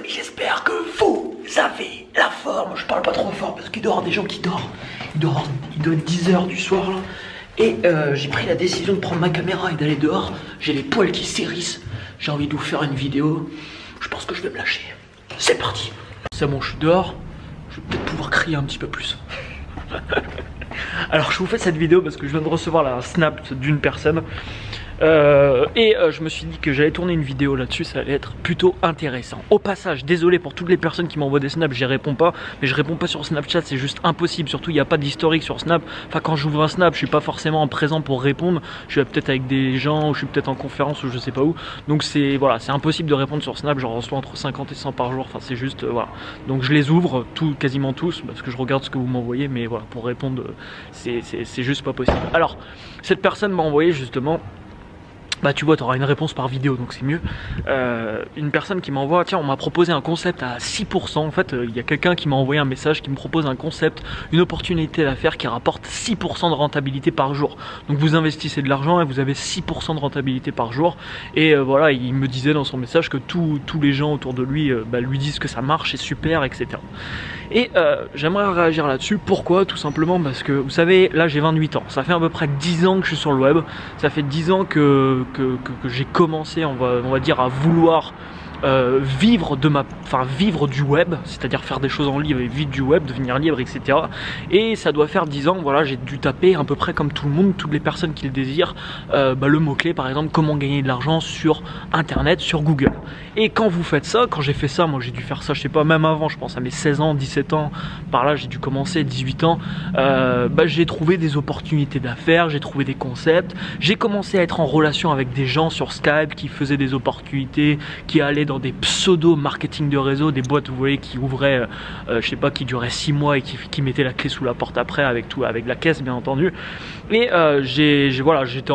amis, j'espère que vous avez la forme. Je parle pas trop fort parce qu'il doit y avoir des gens qui dorment. Il doit être 10 h du soir là. Et j'ai pris la décision de prendre ma caméra et d'aller dehors. J'ai les poils qui s'hérissent. J'ai envie de vous faire une vidéo. Je pense que je vais me lâcher. C'est parti. C'est bon, je suis dehors. Je vais peut-être pouvoir crier un petit peu plus. Alors je vous fais cette vidéo parce que je viens de recevoir la snap d'une personne. Je me suis dit que j'allais tourner une vidéo là-dessus, ça allait être plutôt intéressant. Au passage, désolé pour toutes les personnes qui m'envoient des snaps, j'y réponds pas, mais je réponds pas sur Snapchat, c'est juste impossible. Surtout il n'y a pas d'historique sur Snap. Enfin quand j'ouvre un snap, je suis pas forcément présent pour répondre. Je suis peut-être avec des gens, ou je suis peut-être en conférence, ou je sais pas où. Donc c'est voilà, c'est impossible de répondre sur Snap. J'en reçois entre 50 et 100 par jour. Enfin c'est juste voilà. Donc je les ouvre quasiment tous parce que je regarde ce que vous m'envoyez, mais voilà, pour répondre, c'est juste pas possible. Alors cette personne m'a envoyé justement. Bah tu vois, tu auras une réponse par vidéo, donc c'est mieux. Une personne qui m'envoie, tiens, on m'a proposé un concept à 6%. En fait, il y a quelqu'un qui m'a envoyé un message qui me propose un concept, une opportunité d'affaires qui rapporte 6% de rentabilité par jour. Donc vous investissez de l'argent et vous avez 6% de rentabilité par jour. Et voilà, il me disait dans son message que tous les gens autour de lui lui disent que ça marche, c'est super, etc. Et j'aimerais réagir là-dessus. Pourquoi? Tout simplement parce que, vous savez, là j'ai 28 ans. Ça fait à peu près 10 ans que je suis sur le web. Ça fait 10 ans que j'ai commencé, on va dire, à vouloir vivre du web, c'est-à-dire faire des choses en ligne et vivre du web, devenir libre, etc. Et ça doit faire 10 ans, voilà, j'ai dû taper à peu près comme tout le monde, toutes les personnes qui le désirent, le mot-clé par exemple, comment gagner de l'argent sur internet, sur Google. Et quand vous faites ça, quand j'ai fait ça, moi j'ai dû faire ça, je sais pas, même avant, je pense à mes 16 ans, 17 ans, par là j'ai dû commencer, 18 ans, j'ai trouvé des opportunités d'affaires, j'ai trouvé des concepts, j'ai commencé à être en relation avec des gens sur Skype qui faisaient des opportunités, qui allaient dans des pseudo marketing de réseau, des boîtes, vous voyez, qui ouvraient, je sais pas, qui duraient 6 mois et qui mettaient la clé sous la porte après avec tout, avec la caisse bien entendu. Et j'étais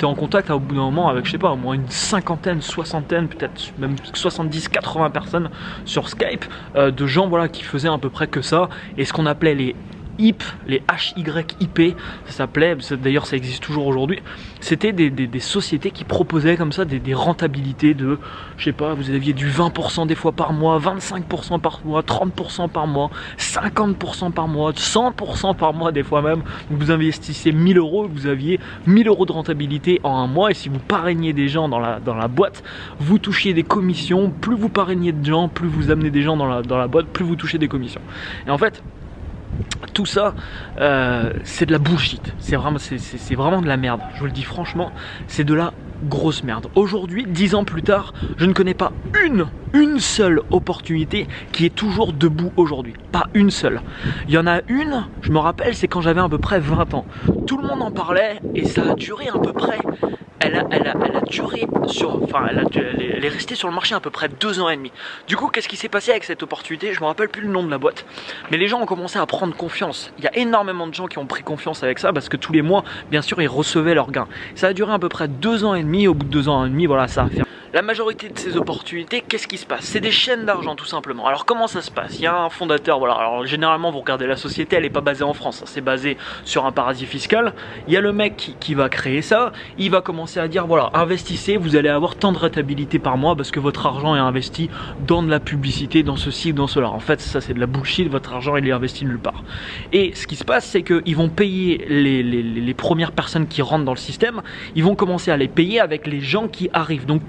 en contact au bout d'un moment avec, je sais pas, au moins une cinquantaine, soixantaine, peut-être même 70, 80 personnes sur Skype, de gens voilà qui faisaient à peu près que ça, et ce qu'on appelait les HIP, les HYIP, ça s'appelait, d'ailleurs ça existe toujours aujourd'hui, c'était des sociétés qui proposaient comme ça des rentabilités de, je sais pas, vous aviez du 20% des fois par mois, 25% par mois, 30% par mois, 50% par mois, 100% par mois des fois même. Donc vous investissez 1000 €, vous aviez 1000 € de rentabilité en un mois, et si vous parrainiez des gens dans la boîte, vous touchiez des commissions. Plus vous parrainiez de gens, plus vous amenez des gens dans la boîte, plus vous touchez des commissions. Et en fait, tout ça, c'est de la bullshit. C'est vraiment de la merde. Je vous le dis franchement, c'est de la grosse merde. Aujourd'hui, 10 ans plus tard, je ne connais pas une seule opportunité qui est toujours debout aujourd'hui. Pas une seule. Il y en a une, je me rappelle, c'est quand j'avais à peu près 20 ans. Tout le monde en parlait et ça a duré à peu près. Elle est restée sur le marché à peu près 2 ans et demi. Du coup, qu'est-ce qui s'est passé avec cette opportunité? Je me rappelle plus le nom de la boîte, mais les gens ont commencé à prendre confiance. Il y a énormément de gens qui ont pris confiance avec ça parce que tous les mois, bien sûr, ils recevaient leurs gains. Ça a duré à peu près 2 ans et demi. Au bout de 2 ans et demi, voilà, ça a fait. La majorité de ces opportunités, qu'est-ce qui se passe? C'est des chaînes d'argent tout simplement. Alors comment ça se passe? Il y a un fondateur, voilà. Alors généralement vous regardez la société, elle n'est pas basée en France, c'est basé sur un paradis fiscal. Il y a le mec qui va créer ça, il va commencer à dire voilà, investissez, vous allez avoir tant de rentabilité par mois parce que votre argent est investi dans de la publicité, dans ceci ou dans cela. En fait ça c'est de la bullshit, votre argent il est investi nulle part. Et ce qui se passe c'est qu'ils vont payer les premières personnes qui rentrent dans le système, ils vont commencer à les payer avec les gens qui arrivent. Donc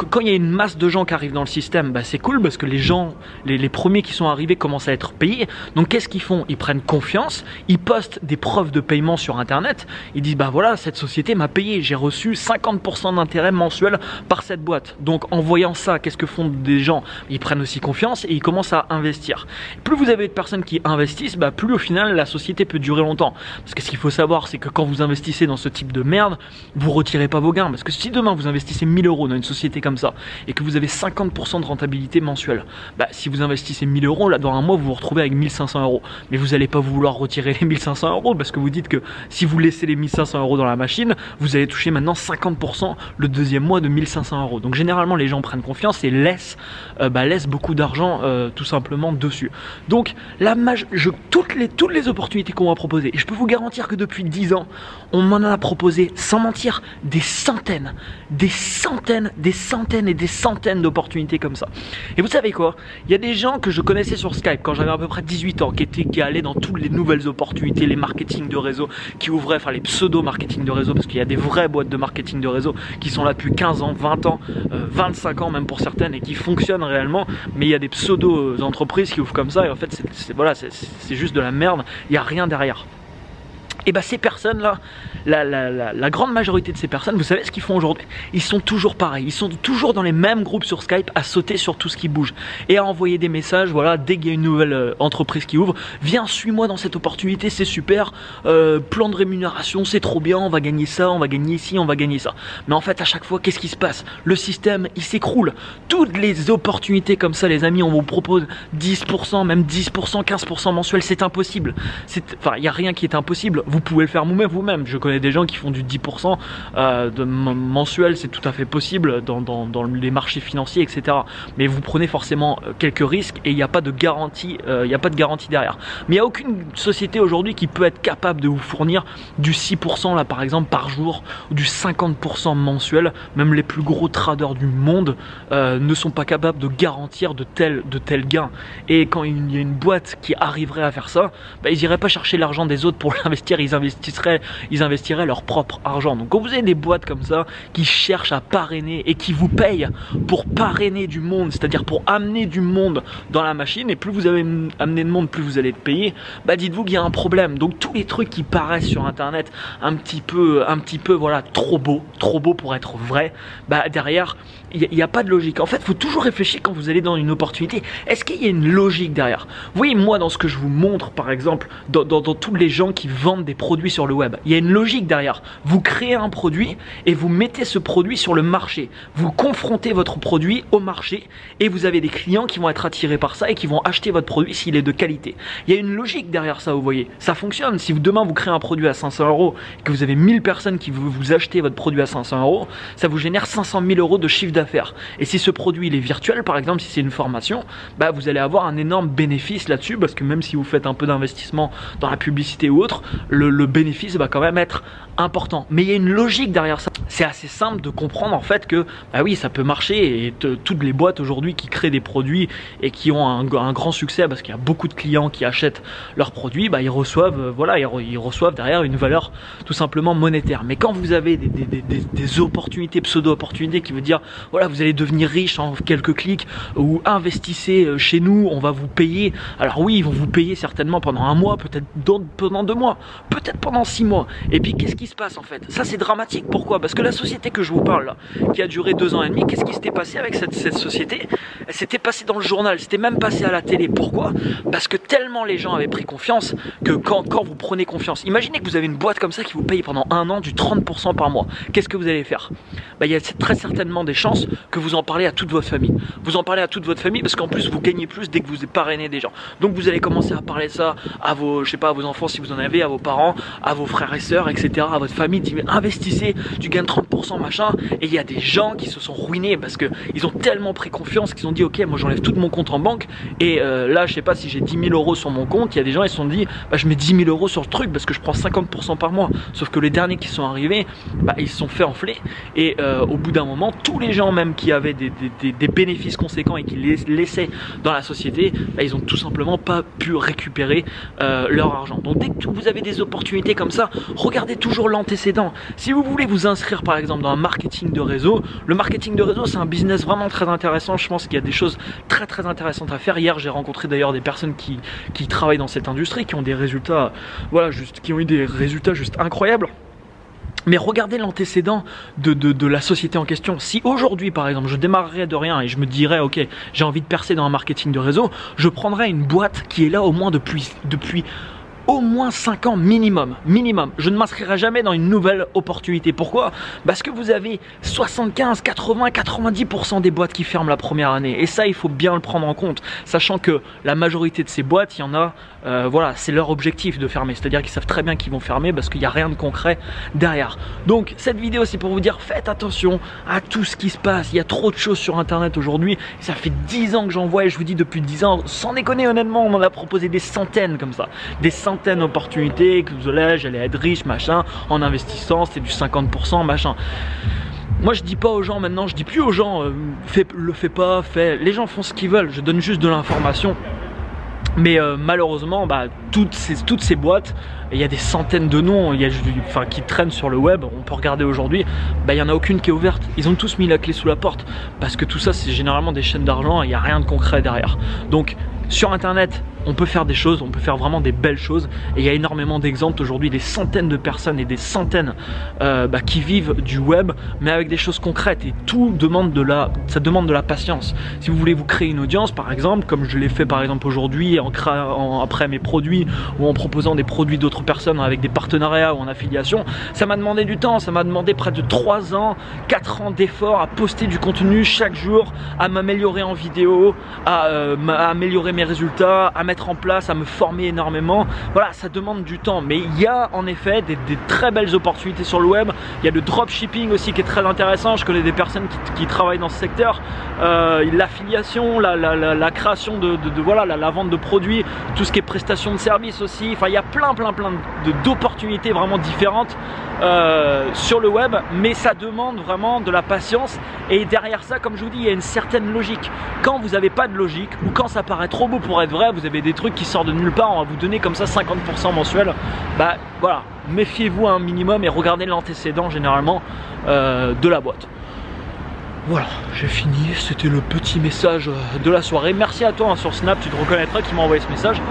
quand il y a une masse de gens qui arrivent dans le système, c'est cool parce que les gens, les premiers qui sont arrivés commencent à être payés. Donc qu'est-ce qu'ils font? Ils prennent confiance, ils postent des preuves de paiement sur internet, ils disent bah voilà, cette société m'a payé, j'ai reçu 50% d'intérêt mensuel par cette boîte. Donc en voyant ça, qu'est-ce que font des gens? Ils prennent aussi confiance et ils commencent à investir. Plus vous avez de personnes qui investissent, plus au final la société peut durer longtemps. Parce que ce qu'il faut savoir, c'est que quand vous investissez dans ce type de merde, vous retirez pas vos gains. Parce que si demain vous investissez 1000 € dans une société comme ça et que vous avez 50% de rentabilité mensuelle, si vous investissez 1000 €, là dans un mois vous vous retrouvez avec 1500 €. Mais vous n'allez pas vouloir retirer les 1500 € parce que vous dites que si vous laissez les 1500 € dans la machine, vous allez toucher maintenant 50% le deuxième mois de 1500 €. Donc généralement les gens prennent confiance et laissent beaucoup d'argent tout simplement dessus. Donc toutes les opportunités qu'on m'a proposées, et je peux vous garantir que depuis 10 ans, on m'en a proposé, sans mentir, des centaines centaines et des centaines d'opportunités comme ça. Et vous savez quoi? Il y a des gens que je connaissais sur Skype quand j'avais à peu près 18 ans, qui allaient dans toutes les nouvelles opportunités, les marketing de réseau, qui ouvraient, enfin les pseudo-marketing de réseau, parce qu'il y a des vraies boîtes de marketing de réseau qui sont là depuis 15 ans, 20 ans, 25 ans même pour certaines, et qui fonctionnent réellement, mais il y a des pseudo-entreprises qui ouvrent comme ça, et en fait c'est juste de la merde, il n'y a rien derrière. Et bah ces personnes-là, la grande majorité de ces personnes, vous savez ce qu'ils font aujourd'hui? Ils sont toujours pareils, ils sont toujours dans les mêmes groupes sur Skype à sauter sur tout ce qui bouge et à envoyer des messages, voilà, dès qu'il y a une nouvelle entreprise qui ouvre, viens, suis-moi dans cette opportunité, c'est super, plan de rémunération, c'est trop bien, on va gagner ça, on va gagner ici, on va gagner ça. Mais en fait, à chaque fois, qu'est-ce qui se passe? Le système, il s'écroule. Toutes les opportunités comme ça, les amis, on vous propose 10%, même 10%, 15% mensuel, c'est impossible. Enfin, il n'y a rien qui est impossible. Vous pouvez le faire vous-même. Je connais des gens qui font du 10% de mensuel, c'est tout à fait possible dans les marchés financiers, etc. Mais vous prenez forcément quelques risques et il n'y a pas de garantie, derrière. Mais il n'y a aucune société aujourd'hui qui peut être capable de vous fournir du 6% là par exemple par jour, ou du 50% mensuel. Même les plus gros traders du monde ne sont pas capables de garantir de tels gains. Et quand il y a une boîte qui arriverait à faire ça, bah, ils n'iraient pas chercher l'argent des autres pour l'investir, ils investiraient leur propre argent. Donc quand vous avez des boîtes comme ça qui cherchent à parrainer et qui vous payent pour parrainer du monde, c'est-à-dire pour amener du monde dans la machine, et plus vous avez amené de monde, plus vous allez être payé, bah dites-vous qu'il y a un problème. Donc tous les trucs qui paraissent sur internet un petit peu voilà, trop beau pour être vrai, bah derrière il n'y a pas de logique. En fait, il faut toujours réfléchir quand vous allez dans une opportunité. Est-ce qu'il y a une logique derrière? Vous voyez, moi, dans ce que je vous montre, par exemple, dans tous les gens qui vendent des produits sur le web, il y a une logique derrière. Vous créez un produit et vous mettez ce produit sur le marché. Vous confrontez votre produit au marché et vous avez des clients qui vont être attirés par ça et qui vont acheter votre produit s'il est de qualité. Il y a une logique derrière ça, vous voyez. Ça fonctionne. Si demain vous créez un produit à 500 € et que vous avez 1000 personnes qui veulent vous acheter votre produit à 500 €, ça vous génère 500 000 € de chiffre d'affaires. Et si ce produit il est virtuel, par exemple, si c'est une formation, bah vous allez avoir un énorme bénéfice là-dessus, parce que même si vous faites un peu d'investissement dans la publicité ou autre, le bénéfice va quand même être important. Mais il y a une logique derrière ça. C'est assez simple de comprendre en fait que bah oui, ça peut marcher, et toutes les boîtes aujourd'hui qui créent des produits et qui ont un grand succès parce qu'il y a beaucoup de clients qui achètent leurs produits, bah ils reçoivent voilà, ils reçoivent derrière une valeur tout simplement monétaire. Mais quand vous avez des opportunités, pseudo-opportunités, qui veut dire voilà, vous allez devenir riche en quelques clics, ou investissez chez nous, on va vous payer. Alors oui, ils vont vous payer certainement pendant un mois, peut-être pendant 2 mois, peut-être pendant 6 mois. Et puis qu'est-ce qui se passe en fait? Ça c'est dramatique. Pourquoi? Parce que la société que je vous parle là, qui a duré 2 ans et demi, qu'est-ce qui s'était passé avec cette société? Elle s'était passée dans le journal, c'était même passé à la télé. Pourquoi? Parce que tellement les gens avaient pris confiance que quand vous prenez confiance, imaginez que vous avez une boîte comme ça qui vous paye pendant 1 an du 30% par mois. Qu'est-ce que vous allez faire? Bah, il y a très certainement des chances que vous en parlez à toute votre famille. Vous en parlez à toute votre famille parce qu'en plus vous gagnez plus dès que vous parrainez des gens. Donc vous allez commencer à parler de ça à vos, je sais pas, à vos enfants si vous en avez, à vos parents, à vos frères et sœurs, etc., à votre famille. Dites, investissez, tu gagnes 30% machin. Et il y a des gens qui se sont ruinés parce que ils ont tellement pris confiance qu'ils ont dit ok, moi j'enlève tout de mon compte en banque et là je sais pas si j'ai 10 000 € sur mon compte. Il y a des gens ils se sont dit bah, je mets 10 000 € sur le truc parce que je prends 50% par mois. Sauf que les derniers qui sont arrivés, bah, ils se sont fait enfler et au bout d'un moment tous les gens même qui avaient des bénéfices conséquents et qui les laissaient dans la société, bah, ils ont tout simplement pas pu récupérer leur argent. Donc dès que vous avez des opportunités comme ça, regardez toujours l'antécédent. Si vous voulez vous inscrire par exemple dans un marketing de réseau, le marketing de réseau c'est un business vraiment très intéressant. Je pense qu'il y a des choses très intéressantes à faire. Hier j'ai rencontré d'ailleurs des personnes qui travaillent dans cette industrie, qui ont des résultats, voilà, qui ont eu des résultats juste incroyables. Mais regardez l'antécédent de la société en question. Si aujourd'hui par exemple je démarrerais de rien et je me dirais ok, j'ai envie de percer dans un marketing de réseau, je prendrais une boîte qui est là au moins depuis au moins 5 ans minimum. Je ne m'inscrirai jamais dans une nouvelle opportunité. Pourquoi? Parce que vous avez 75, 80, 90% des boîtes qui ferment la première année. Et ça, il faut bien le prendre en compte. Sachant que la majorité de ces boîtes, il y en a, voilà, c'est leur objectif de fermer. C'est-à-dire qu'ils savent très bien qu'ils vont fermer parce qu'il n'y a rien de concret derrière. Donc, cette vidéo, c'est pour vous dire, faites attention à tout ce qui se passe. Il y a trop de choses sur Internet aujourd'hui. Ça fait 10 ans que j'en vois et je vous dis depuis 10 ans, sans déconner honnêtement, on m'en a proposé des centaines comme ça. Des centaines d'opportunités, que vous allez être riche, machin, en investissant, c'est du 50%, machin. Moi je dis pas aux gens maintenant, je dis plus aux gens le fais pas, fais. Les gens font ce qu'ils veulent, je donne juste de l'information. Mais malheureusement, toutes ces boîtes, il y a des centaines de noms qui traînent sur le web, on peut regarder aujourd'hui, il n'y en a aucune qui est ouverte. Ils ont tous mis la clé sous la porte parce que tout ça c'est généralement des chaînes d'argent et il n'y a rien de concret derrière. Donc sur internet, on peut faire des choses, on peut faire vraiment des belles choses et il y a énormément d'exemples aujourd'hui, des centaines de personnes et des centaines qui vivent du web mais avec des choses concrètes et tout demande ça demande de la patience. Si vous voulez vous créer une audience par exemple, comme je l'ai fait par exemple aujourd'hui après mes produits ou en proposant des produits d'autres personnes avec des partenariats ou en affiliation, ça m'a demandé du temps, ça m'a demandé près de 3 ans, 4 ans d'efforts à poster du contenu chaque jour, à m'améliorer en vidéo, à améliorer mes résultats, à mettre en place, à me former énormément. Voilà, ça demande du temps, mais il y a en effet des très belles opportunités sur le web. Il y a le dropshipping aussi qui est très intéressant. Je connais des personnes qui travaillent dans ce secteur. L'affiliation, la création la vente de produits, tout ce qui est prestation de services aussi. Enfin, il y a plein d'opportunités vraiment différentes sur le web, mais ça demande vraiment de la patience. Et derrière ça, comme je vous dis, il y a une certaine logique. Quand vous n'avez pas de logique ou quand ça paraît trop beau pour être vrai, vous avez des trucs qui sortent de nulle part, on va vous donner comme ça 50% mensuel. Voilà, méfiez-vous un minimum et regardez l'antécédent généralement de la boîte. Voilà, j'ai fini, c'était le petit message de la soirée. Merci à toi sur Snap, tu te reconnaîtras qui m'a envoyé ce message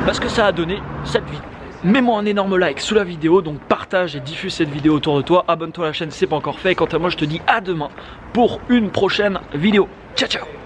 parce que ça a donné cette vidéo. Mets-moi un énorme like sous la vidéo, donc partage et diffuse cette vidéo autour de toi. Abonne-toi à la chaîne si c'est pas encore fait. Quant à moi, je te dis à demain pour une prochaine vidéo. Ciao ciao.